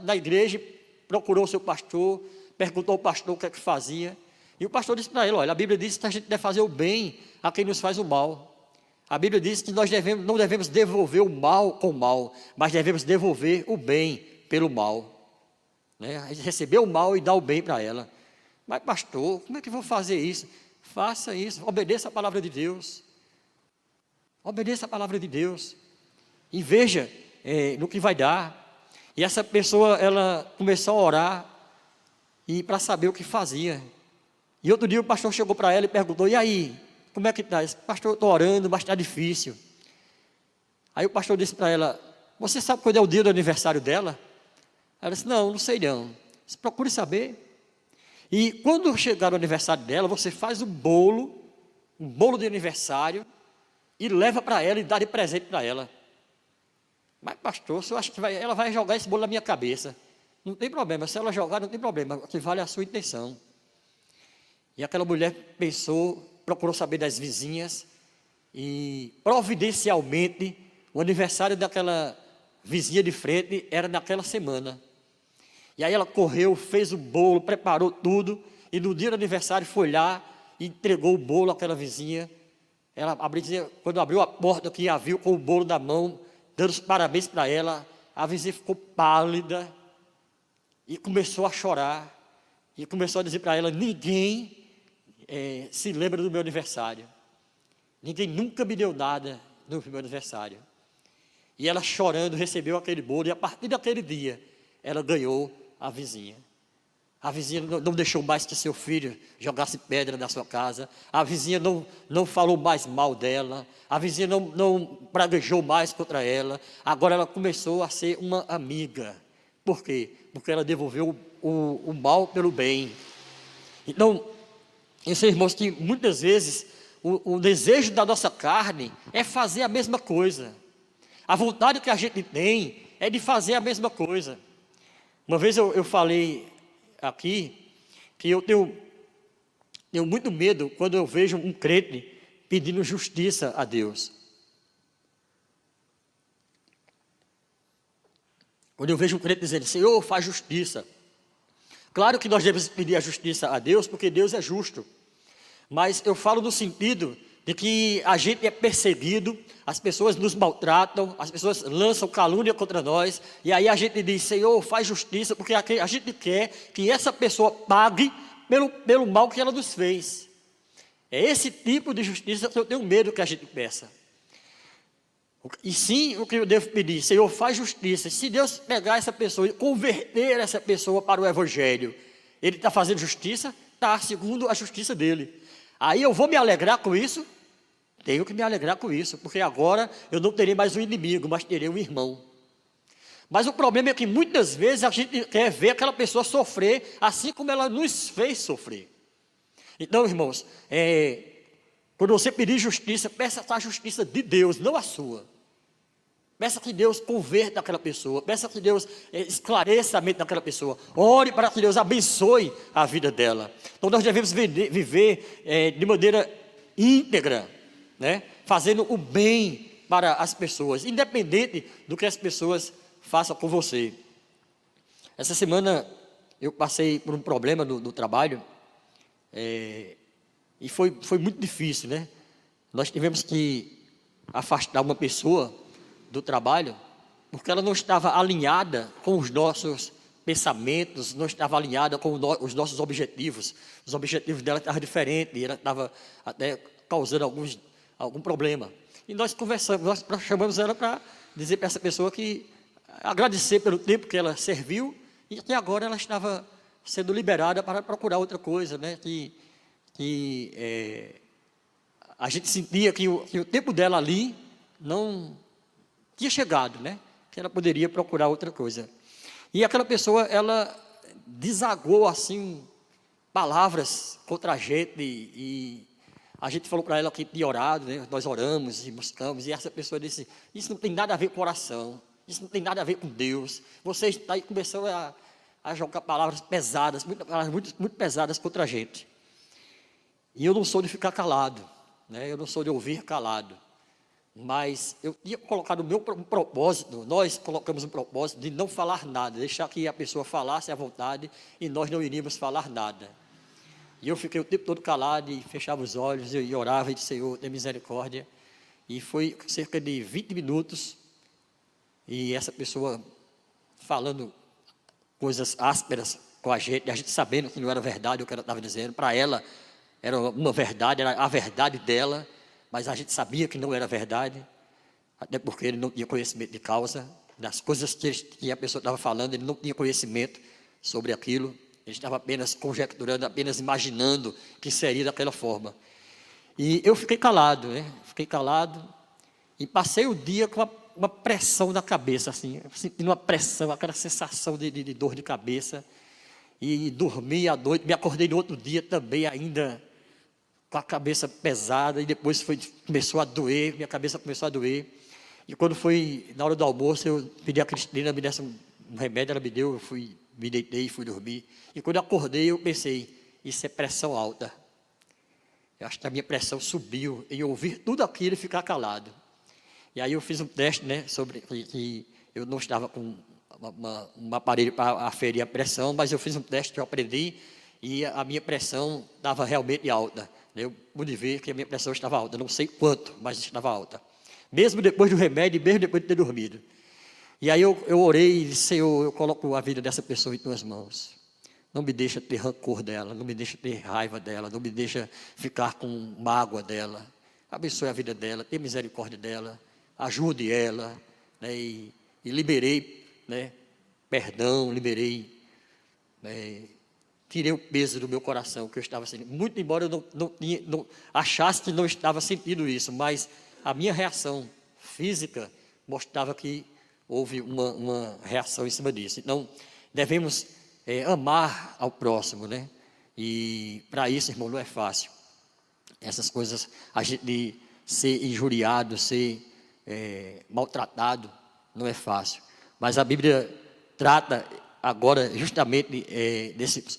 na igreja, procurou o seu pastor, perguntou ao pastor o que é que fazia. E o pastor disse para ele: olha, a Bíblia diz que a gente deve fazer o bem a quem nos faz o mal. A Bíblia diz que nós não devemos devolver o mal com o mal, mas devemos devolver o bem pelo mal, né? A gente receber o mal e dar o bem para ela. Mas pastor, como é que eu vou fazer isso? Faça isso, obedeça a palavra de Deus. Obedeça a palavra de Deus. E veja no que vai dar. E essa pessoa, ela começou a orar e para saber o que fazia. E outro dia o pastor chegou para ela e perguntou: e aí, como é que está? Pastor, eu estou orando, mas está difícil. Aí o pastor disse para ela: você sabe quando é o dia do aniversário dela? Ela disse: não sei não. Você procure saber. E quando chegar o aniversário dela, você faz um bolo de aniversário, e leva para ela e dá de presente para ela. Mas pastor, eu acho que ela vai jogar esse bolo na minha cabeça. Não tem problema, se ela jogar não tem problema, o que vale é a sua intenção. E aquela mulher pensou, procurou saber das vizinhas, e providencialmente o aniversário daquela vizinha de frente era naquela semana. E aí ela correu, fez o bolo, preparou tudo, e no dia do aniversário foi lá e entregou o bolo àquela vizinha. Quando abriu a porta, que a viu com o bolo na mão, dando os parabéns para ela, a vizinha ficou pálida e começou a chorar. E começou a dizer para ela: ninguém se lembra do meu aniversário. Ninguém nunca me deu nada no meu aniversário. E ela chorando recebeu aquele bolo, e a partir daquele dia ela ganhou a vizinha. A vizinha não deixou mais que seu filho jogasse pedra na sua casa. A vizinha não falou mais mal dela. A vizinha não praguejou mais contra ela. Agora ela começou a ser uma amiga. Por quê? Porque ela devolveu o mal pelo bem. Então, isso, irmãos, que muitas vezes o desejo da nossa carne é fazer a mesma coisa. A vontade que a gente tem é de fazer a mesma coisa. Uma vez eu falei aqui que eu tenho muito medo quando eu vejo um crente pedindo justiça a Deus. Quando eu vejo um crente dizendo: Senhor, faz justiça. Claro que nós devemos pedir a justiça a Deus, porque Deus é justo. Mas eu falo no sentido de que a gente é perseguido, as pessoas nos maltratam, as pessoas lançam calúnia contra nós, e aí a gente diz: Senhor, faz justiça, porque a gente quer que essa pessoa pague pelo mal que ela nos fez. É esse tipo de justiça que eu tenho medo que a gente peça. E sim, o que eu devo pedir: Senhor, faz justiça. Se Deus pegar essa pessoa e converter essa pessoa para o Evangelho, Ele está fazendo justiça? Está, segundo a justiça dele. Aí eu vou me alegrar com isso? Tenho que me alegrar com isso, porque agora eu não terei mais um inimigo, mas terei um irmão. Mas o problema é que muitas vezes a gente quer ver aquela pessoa sofrer, assim como ela nos fez sofrer. Então, irmãos, quando você pedir justiça, peça a justiça de Deus, não a sua. Peça que Deus converta aquela pessoa, peça que Deus esclareça a mente daquela pessoa, ore para que Deus abençoe a vida dela. Então nós devemos viver de maneira íntegra, né? Fazendo o bem para as pessoas, independente do que as pessoas façam com você. Essa semana eu passei por um problema no trabalho, e foi muito difícil, né? Nós tivemos que afastar uma pessoa do trabalho, porque ela não estava alinhada com os nossos pensamentos, não estava alinhada com os nossos objetivos. Os objetivos dela estavam diferentes, e ela estava até causando algum problema. E nós conversamos, nós chamamos ela para dizer para essa pessoa que agradecer pelo tempo que ela serviu, e que agora ela estava sendo liberada para procurar outra coisa, né? A gente sentia que o tempo dela ali não tinha chegado, né? Que ela poderia procurar outra coisa. E aquela pessoa, ela desagou assim palavras contra a gente, e a gente falou para ela que tinha orado, né? Nós oramos e buscamos, e essa pessoa disse: isso não tem nada a ver com oração, isso não tem nada a ver com Deus. Você está aí começando a jogar palavras pesadas, muito pesadas contra a gente. E eu não sou de ficar calado, né? Eu não sou de ouvir calado. Mas eu tinha colocado o meu propósito, nós colocamos um propósito de não falar nada, deixar que a pessoa falasse à vontade, e nós não iríamos falar nada. E eu fiquei o tempo todo calado e fechava os olhos e orava e disse: Senhor, tem misericórdia. E foi cerca de 20 minutos, e essa pessoa falando coisas ásperas com a gente sabendo que não era verdade o que ela estava dizendo. Para ela era uma verdade, era a verdade dela, mas a gente sabia que não era verdade, até porque ele não tinha conhecimento de causa das coisas que a pessoa estava falando. Ele não tinha conhecimento sobre aquilo, ele estava apenas conjecturando, apenas imaginando que seria daquela forma. E eu fiquei calado, né? Fiquei calado e passei o dia com uma pressão na cabeça, assim, sentindo uma pressão, aquela sensação de dor de cabeça, e dormi à noite, me acordei no outro dia também ainda com a cabeça pesada, e depois começou a doer, minha cabeça começou a doer. E quando foi na hora do almoço, eu pedi a Cristina, me desse um remédio, ela me deu, eu me deitei e fui dormir. E quando eu acordei, eu pensei: isso é pressão alta. Eu acho que a minha pressão subiu em ouvir tudo aquilo e ficar calado. E aí eu fiz um teste, né, sobre que eu não estava com um aparelho para aferir a pressão, mas eu fiz um teste que eu aprendi, e a minha pressão estava realmente alta. Eu pude ver que a minha pressão estava alta, não sei quanto, mas estava alta. Mesmo depois do remédio, mesmo depois de ter dormido. E aí eu orei e disse: Senhor, eu coloco a vida dessa pessoa em tuas mãos. Não me deixa ter rancor dela, não me deixa ter raiva dela, não me deixa ficar com mágoa dela. Abençoe a vida dela, tenha misericórdia dela, ajude ela, né, e liberei, né, perdão, liberei, né, tirei o peso do meu coração que eu estava sentindo. Muito embora eu não achasse que não estava sentindo isso, mas a minha reação física mostrava que houve uma reação em cima disso. Então, devemos amar ao próximo, né? E para isso, irmão, não é fácil. Essas coisas, a gente ser injuriado, ser maltratado, não é fácil. Mas a Bíblia trata agora justamente desses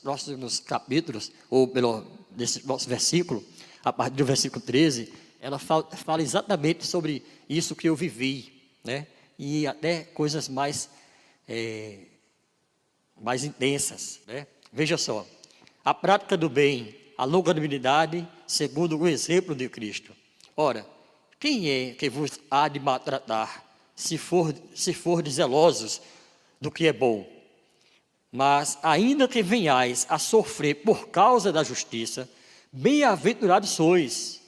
próximos capítulos, ou desse próximo versículo, a partir do versículo 13, ela fala exatamente sobre isso que eu vivi, né? E até coisas mais intensas, né? Veja só, a prática do bem, a longanimidade, segundo o exemplo de Cristo. Ora, quem é que vos há de maltratar, se fordes zelosos do que é bom? Mas ainda que venhais a sofrer por causa da justiça, bem-aventurados sois.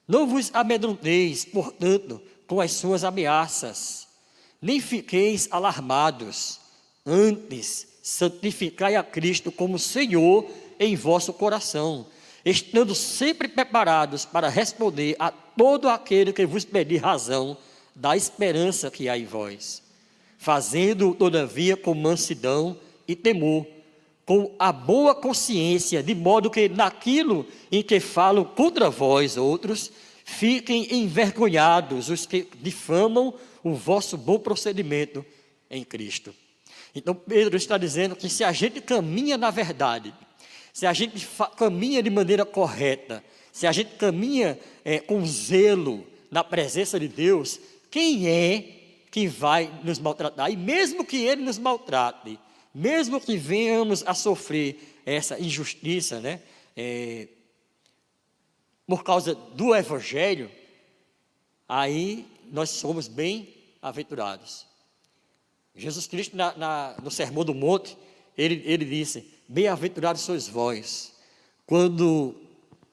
Não vos amedronteis, portanto, com as suas ameaças, nem fiqueis alarmados. Antes, santificai a Cristo como Senhor em vosso coração, estando sempre preparados para responder a todo aquele que vos pedir razão da esperança que há em vós, fazendo todavia com mansidão e temor, com a boa consciência, de modo que naquilo em que falam contra vós outros, fiquem envergonhados os que difamam o vosso bom procedimento em Cristo. Então Pedro está dizendo que se a gente caminha na verdade, se a gente caminha de maneira correta, se a gente caminha com zelo na presença de Deus, quem é que vai nos maltratar? E mesmo que Ele nos maltrate, mesmo que venhamos a sofrer essa injustiça, né, por causa do Evangelho, aí nós somos bem-aventurados. Jesus Cristo, no Sermão do Monte, ele disse: bem-aventurados sois vós, quando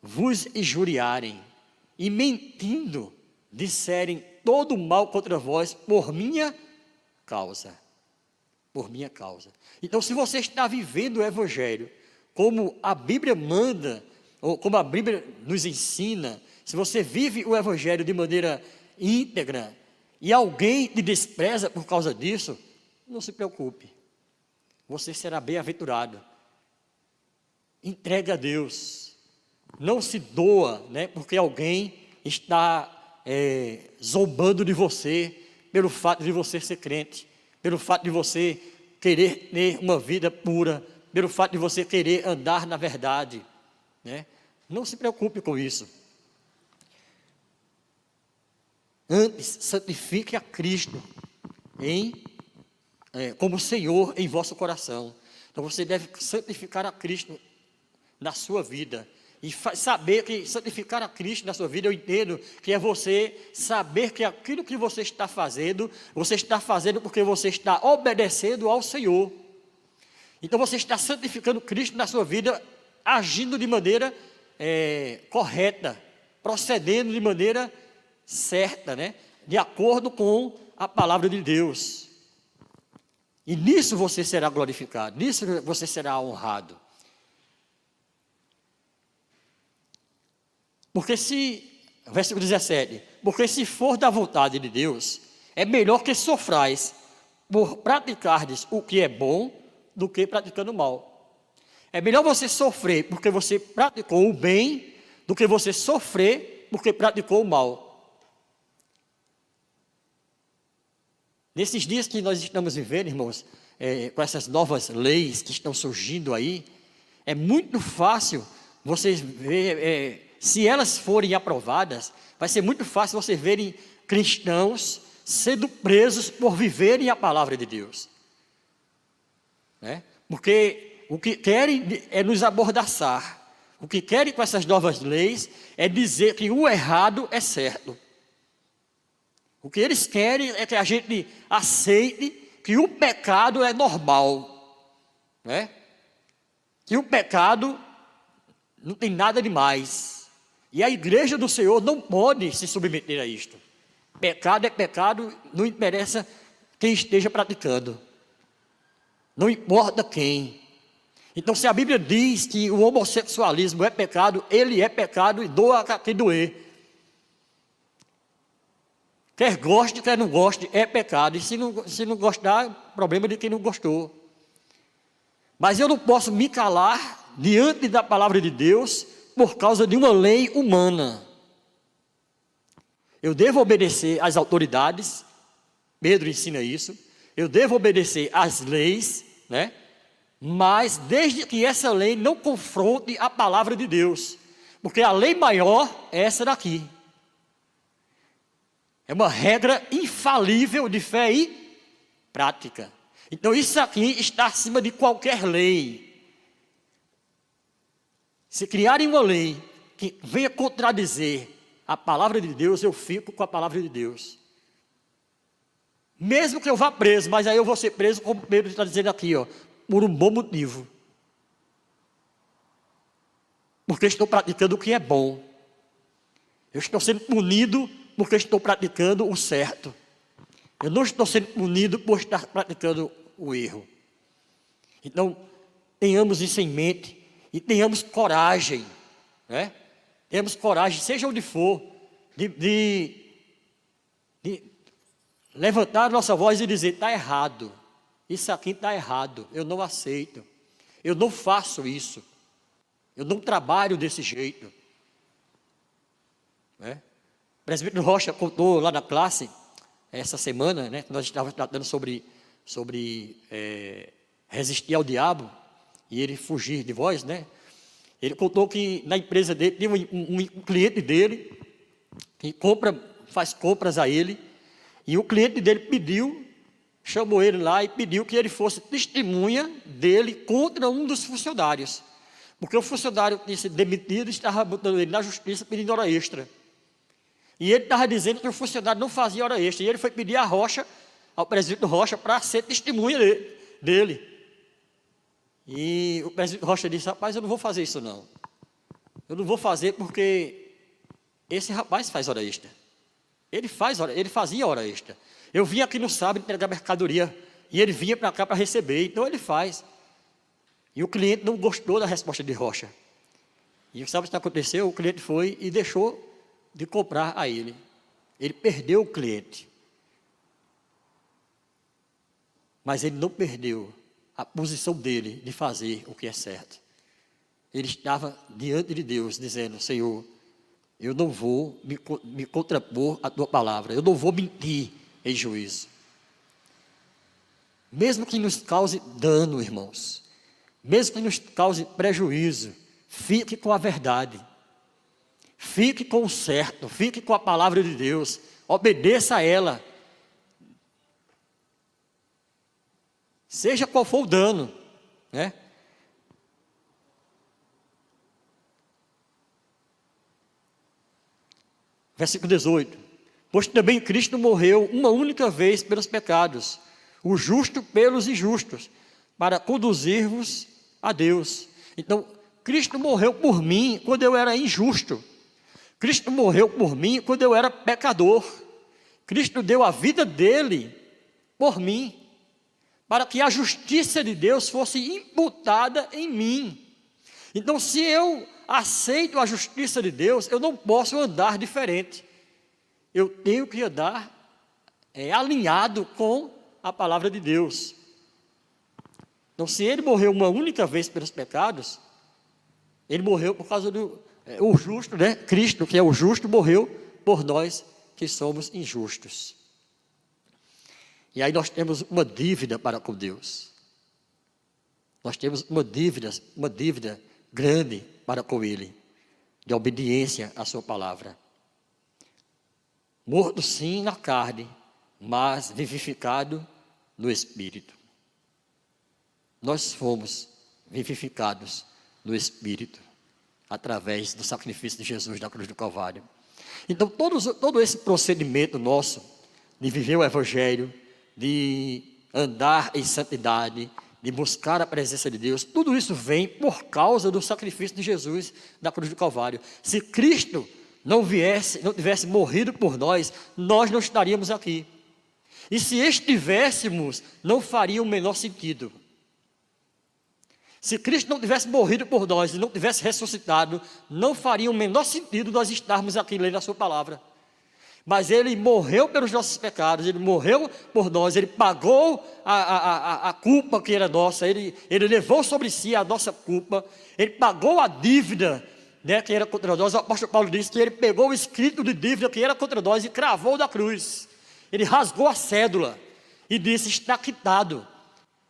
vos injuriarem e mentindo disserem todo mal contra vós por minha causa. Por minha causa. Então, se você está vivendo o Evangelho como a Bíblia manda, ou como a Bíblia nos ensina, se você vive o Evangelho de maneira íntegra e alguém te despreza por causa disso, não se preocupe, você será bem-aventurado. Entregue a Deus, não se doa, né, porque alguém está zombando de você pelo fato de você ser crente, pelo fato de você querer ter uma vida pura, pelo fato de você querer andar na verdade, né? Não se preocupe com isso. Antes, santifique a Cristo como Senhor em vosso coração. Então você deve santificar a Cristo na sua vida. E saber que santificar a Cristo na sua vida, eu entendo que é você saber que aquilo que você está fazendo porque você está obedecendo ao Senhor. Então você está santificando Cristo na sua vida, agindo de maneira correta, procedendo de maneira certa, né? De acordo com a palavra de Deus. E nisso você será glorificado, nisso você será honrado. Porque versículo 17, porque se for da vontade de Deus, é melhor que sofrais por praticardes o que é bom, do que praticando o mal. É melhor você sofrer porque você praticou o bem, do que você sofrer porque praticou o mal. Nesses dias que nós estamos vivendo, irmãos, com essas novas leis que estão surgindo aí, é muito fácil vocês verem, se elas forem aprovadas, vai ser muito fácil vocês verem cristãos sendo presos por viverem a palavra de Deus, né? Porque o que querem é nos amordaçar, O que querem com essas novas leis é dizer que o errado é certo. O que eles querem é que a gente aceite que o pecado é normal, né? Que o pecado não tem nada demais. E a igreja do Senhor não pode se submeter a isto. Pecado é pecado, não interessa quem esteja praticando. Não importa quem. Então, se a Bíblia diz que o homossexualismo é pecado, ele é pecado e doa a quem doer. Quer goste, quer não goste, é pecado. E se não gostar, problema de quem não gostou. Mas eu não posso me calar diante da palavra de Deus por causa de uma lei humana. Eu devo obedecer às autoridades, Pedro ensina isso. Eu devo obedecer às leis, né? Mas desde que essa lei não confronte a palavra de Deus. Porque a lei maior é essa daqui. É uma regra infalível de fé e prática. Então isso aqui está acima de qualquer lei. Se criarem uma lei que venha contradizer a palavra de Deus, eu fico com a palavra de Deus. Mesmo que eu vá preso, mas aí eu vou ser preso, como Pedro está dizendo aqui, ó, por um bom motivo. Porque estou praticando o que é bom. Eu estou sendo punido porque estou praticando o certo. Eu não estou sendo punido por estar praticando o erro. Então, tenhamos isso em mente e tenhamos coragem, né? Tenhamos coragem, seja onde for, de levantar a nossa voz e dizer, está errado. Isso aqui está errado, eu não aceito. Eu não faço isso. Eu não trabalho desse jeito. Né? O presbítero Rocha contou lá na classe, essa semana, né, nós estávamos tratando sobre resistir ao diabo e ele fugir de vós, né? Ele contou que na empresa dele, tinha um cliente dele, que faz compras a ele, e o cliente dele chamou ele lá e pediu que ele fosse testemunha dele contra um dos funcionários. Porque o funcionário tinha sido demitido e estava botando ele na justiça pedindo hora extra. E ele estava dizendo que o funcionário não fazia hora extra. E ele foi pedir a Rocha, ao presbítero Rocha, para ser testemunha dele. E o presbítero Rocha disse, rapaz, eu não vou fazer isso não. Eu não vou fazer porque esse rapaz faz hora extra. Ele fazia hora extra. Eu vim aqui no sábado entregar mercadoria e ele vinha para cá para receber, então ele faz. E o cliente não gostou da resposta de Rocha. E sabe o que aconteceu? O cliente foi e deixou de comprar a ele. Ele perdeu o cliente. Mas ele não perdeu a posição dele de fazer o que é certo. Ele estava diante de Deus dizendo, Senhor, eu não vou me contrapor à tua palavra, eu não vou mentir em juízo. Mesmo que nos cause dano, irmãos, mesmo que nos cause prejuízo, fique com a verdade, fique com o certo, fique com a palavra de Deus, obedeça a ela. Seja qual for o dano, né? Versículo 18. Pois também Cristo morreu uma única vez pelos pecados, o justo pelos injustos, para conduzir-vos a Deus. Então, Cristo morreu por mim quando eu era injusto. Cristo morreu por mim quando eu era pecador. Cristo deu a vida dele por mim, para que a justiça de Deus fosse imputada em mim. Então, se eu aceito a justiça de Deus, eu não posso andar diferente. Eu tenho que andar alinhado com a palavra de Deus. Então, se ele morreu uma única vez pelos pecados, ele morreu por causa o justo, né? Cristo, que é o justo, morreu por nós que somos injustos. E aí nós temos uma dívida para com Deus. Nós temos uma dívida grande para com Ele, de obediência à sua palavra. Morto sim na carne, mas vivificado no Espírito. Nós fomos vivificados no Espírito. através do sacrifício de Jesus na cruz do Calvário. Então, todo esse procedimento nosso de viver o Evangelho, de andar em santidade, de buscar a presença de Deus, tudo isso vem por causa do sacrifício de Jesus na cruz do Calvário. Se Cristo não tivesse morrido por nós, nós não estaríamos aqui. E se estivéssemos, não faria o menor sentido. Se Cristo não tivesse morrido por nós e não tivesse ressuscitado, não faria o menor sentido nós estarmos aqui lendo a sua palavra. Mas Ele morreu pelos nossos pecados, Ele morreu por nós, Ele pagou a culpa que era nossa, Ele levou sobre si a nossa culpa, Ele pagou a dívida, né, que era contra nós. O apóstolo Paulo disse que Ele pegou o escrito de dívida que era contra nós e cravou na cruz. Ele rasgou a cédula e disse: está quitado.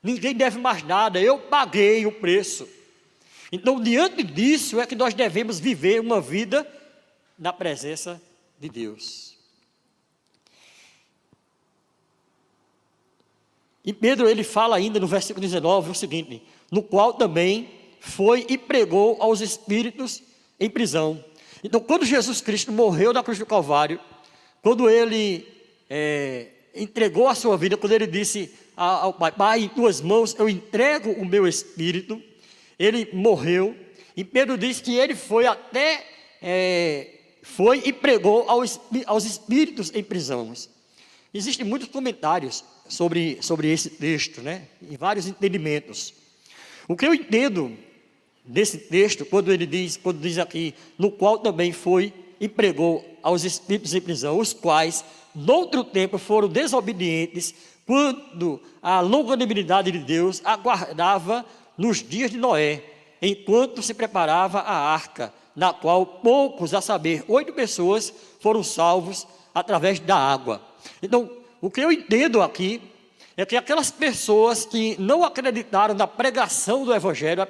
Ninguém deve mais nada, eu paguei o preço. Então, diante disso é que nós devemos viver uma vida na presença de Deus. E Pedro, ele fala ainda no versículo 19 o seguinte: no qual também foi e pregou aos espíritos em prisão. Então, quando Jesus Cristo morreu na cruz do Calvário, quando Ele entregou a sua vida, quando Ele disse ao Pai: Pai, em tuas mãos eu entrego o meu espírito, Ele morreu. E Pedro diz que Ele foi foi e pregou aos espíritos em prisões. Existem muitos comentários sobre esse texto, né? E vários entendimentos. O que eu entendo desse texto, quando diz aqui, no qual também foi e pregou aos espíritos em prisão, os quais, noutro tempo, foram desobedientes, quando a longanimidade de Deus aguardava nos dias de Noé, enquanto se preparava a arca, na qual poucos, a saber, 8 pessoas, foram salvos através da água. Então, o que eu entendo aqui é que aquelas pessoas que não acreditaram na pregação do Evangelho,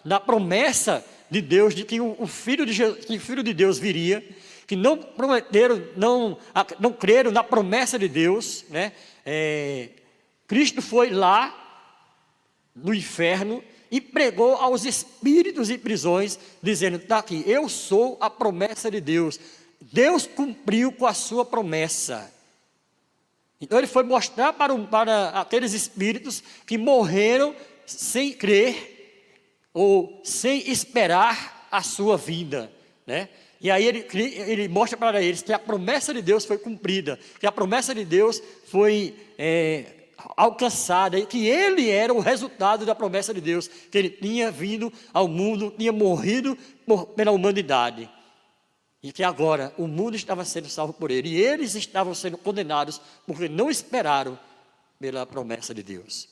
na promessa de Deus, de que o Filho de Deus viria, que não prometeram, não creram na promessa de Deus, né? Cristo foi lá no inferno e pregou aos espíritos em prisões, dizendo: está aqui, eu sou a promessa de Deus. Deus cumpriu com a sua promessa. Então Ele foi mostrar para aqueles espíritos que morreram sem crer ou sem esperar a sua vinda, né? E aí ele mostra para eles que a promessa de Deus foi cumprida, que a promessa de Deus foi alcançada, e que Ele era o resultado da promessa de Deus, que Ele tinha vindo ao mundo, tinha morrido pela humanidade, e que agora o mundo estava sendo salvo por Ele, e eles estavam sendo condenados porque não esperaram pela promessa de Deus.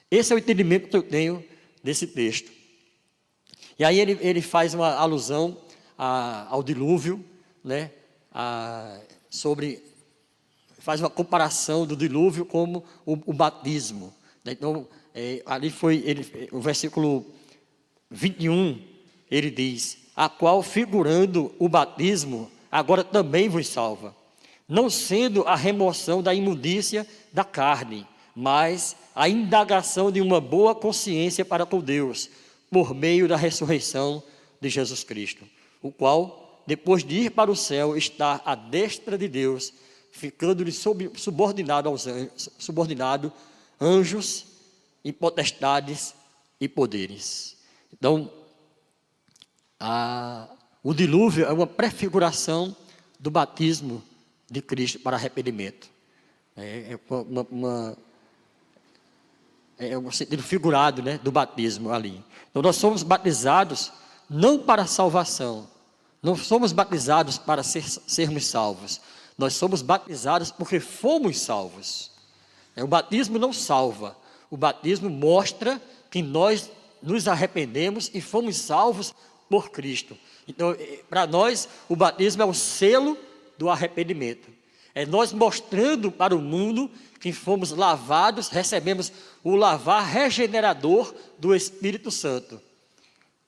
Esse é o entendimento que eu tenho desse texto. E aí ele faz uma alusão ao dilúvio, né? Faz uma comparação do dilúvio como o batismo, né? Então, ali o versículo 21, ele diz: a qual, figurando o batismo, agora também vos salva, não sendo a remoção da imundícia da carne, mas a indagação de uma boa consciência para com Deus, por meio da ressurreição de Jesus Cristo, o qual, depois de ir para o céu, está à destra de Deus, ficando-lhe subordinado anjos e potestades e poderes. Então, o dilúvio é uma prefiguração do batismo de Cristo para arrependimento. É um sentido figurado, né, do batismo ali. Então nós somos batizados não para salvação, não somos batizados para sermos salvos, nós somos batizados porque fomos salvos. O batismo não salva, o batismo mostra que nós nos arrependemos e fomos salvos por Cristo. Então, para nós, o batismo é o selo do arrependimento. É nós mostrando para o mundo que fomos lavados, recebemos o lavar regenerador do Espírito Santo.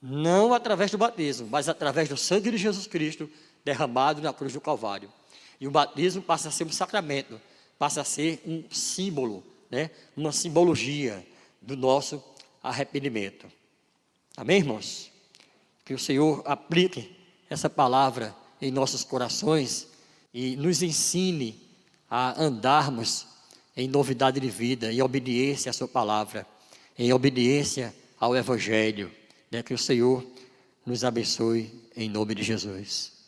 Não através do batismo, mas através do sangue de Jesus Cristo derramado na cruz do Calvário. E o batismo passa a ser um sacramento, passa a ser um símbolo, né? Uma simbologia do nosso arrependimento. Amém, irmãos? Que o Senhor aplique essa palavra em nossos corações e nos ensine a andarmos em novidade de vida, em obediência à sua palavra, em obediência ao Evangelho. Que o Senhor nos abençoe em nome de Jesus.